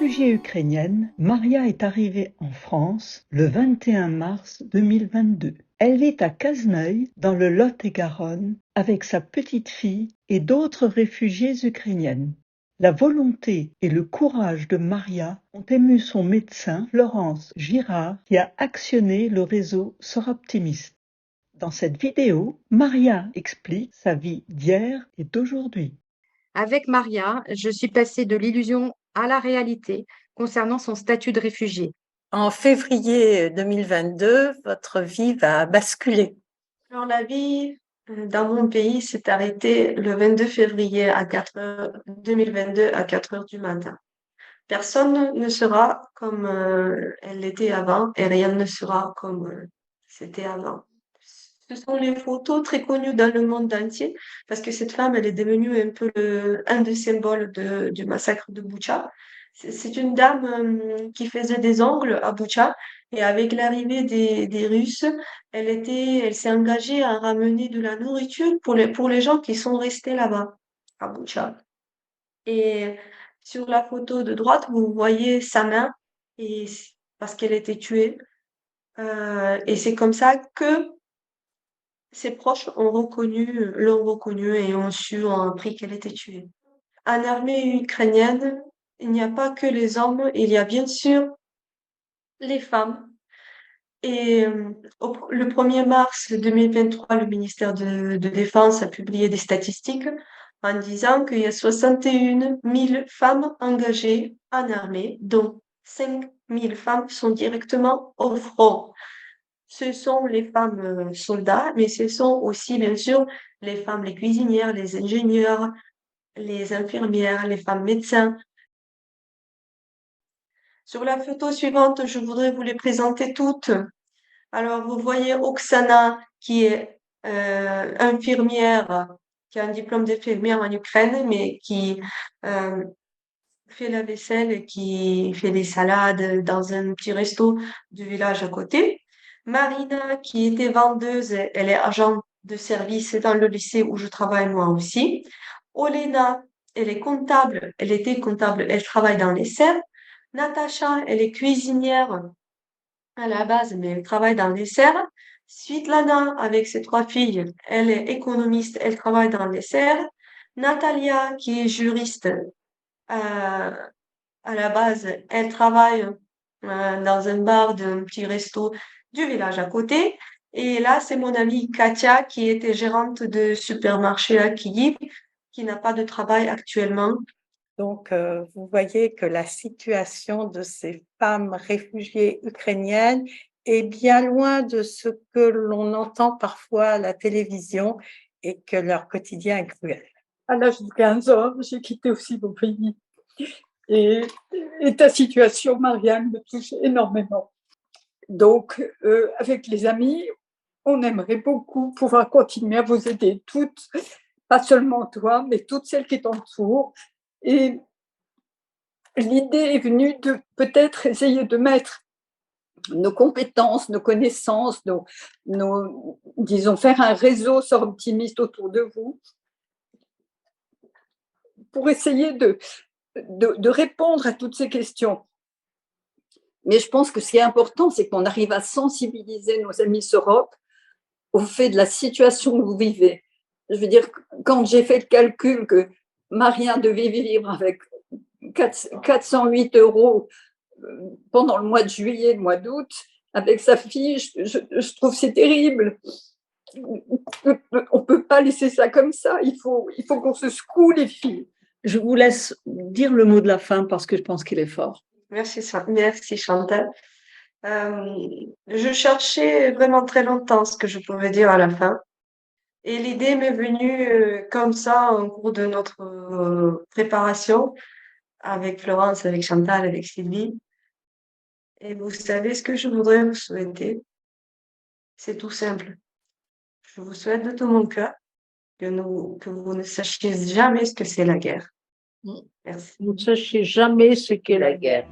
Réfugiée ukrainienne, Maria est arrivée en France le 21 mars 2022. Elle vit à Cazeneuil, dans le Lot-et-Garonne, avec sa petite fille et d'autres réfugiées ukrainiennes. La volonté et le courage de Maria ont ému son médecin, Florence Girard, qui a actionné le réseau Soroptimiste. Dans cette vidéo, Maria explique sa vie d'hier et d'aujourd'hui. Avec Maria, je suis passée de l'illusion à la réalité concernant son statut de réfugié. En février 2022, votre vie va basculer. Alors, la vie dans mon pays s'est arrêtée le 22 février à 2022 à 4 heures du matin. Personne ne sera comme elle l'était avant et rien ne sera comme c'était avant. Ce sont les photos très connues dans le monde entier parce que cette femme, elle est devenue un peu un des symboles du massacre de Boutcha. C'est une dame qui faisait des ongles à Boutcha et avec l'arrivée des Russes, elle s'est engagée à ramener de la nourriture pour les gens qui sont restés là-bas, à Boutcha. Et sur la photo de droite, vous voyez sa main et parce qu'elle était tuée. Et c'est comme ça que ses proches l'ont reconnue et ont appris qu'elle était tuée. En armée ukrainienne, il n'y a pas que les hommes, il y a bien sûr les femmes. Et le 1er mars 2023, le ministère de Défense a publié des statistiques en disant qu'il y a 61 000 femmes engagées en armée, dont 5 000 femmes sont directement au front. Ce sont les femmes soldats, mais ce sont aussi, bien sûr, les femmes, les cuisinières, les ingénieurs, les infirmières, les femmes médecins. Sur la photo suivante, je voudrais vous les présenter toutes. Alors, vous voyez Oksana, qui est infirmière, qui a un diplôme d'infirmière en Ukraine, mais qui fait la vaisselle et qui fait des salades dans un petit resto du village à côté. Marina, qui était vendeuse, elle est agent de service dans le lycée où je travaille moi aussi. Olena, elle est comptable, elle était comptable, elle travaille dans les serres. Natacha, elle est cuisinière à la base, mais elle travaille dans les serres. Svitlana, avec ses 3 filles, elle est économiste, elle travaille dans les serres. Natalia, qui est juriste, à la base, elle travaille dans un bar d'un petit resto du village à côté. Et là, c'est mon amie Katia, qui était gérante de supermarché à Kyiv, qui n'a pas de travail actuellement. Donc, vous voyez que la situation de ces femmes réfugiées ukrainiennes est bien loin de ce que l'on entend parfois à la télévision et que leur quotidien est cruel. À l'âge de 15 ans, j'ai quitté aussi mon pays. Et ta situation, Marianne, me touche énormément. Donc, avec les amis, on aimerait beaucoup pouvoir continuer à vous aider toutes, pas seulement toi, mais toutes celles qui t'entourent. Et l'idée est venue de peut-être essayer de mettre nos compétences, nos connaissances, disons, faire un réseau Soroptimiste autour de vous pour essayer de répondre à toutes ces questions. Mais je pense que ce qui est important, c'est qu'on arrive à sensibiliser nos amis Sorop au fait de la situation que vous vivez. Je veux dire, quand j'ai fait le calcul que Maria devait vivre avec 408 € pendant le mois de juillet, le mois d'août, avec sa fille, je trouve que c'est terrible. On ne peut pas laisser ça comme ça. Il faut qu'on se secoue, les filles. Je vous laisse dire le mot de la fin parce que je pense qu'il est fort. Merci Chantal. Je cherchais vraiment très longtemps ce que je pouvais dire à la fin. Et l'idée m'est venue comme ça au cours de notre préparation avec Florence, avec Chantal, avec Sylvie. Et vous savez ce que je voudrais vous souhaiter? C'est tout simple. Je vous souhaite de tout mon cœur que vous ne sachiez jamais ce que c'est la guerre. Merci. Vous ne sachiez jamais ce qu'est la guerre.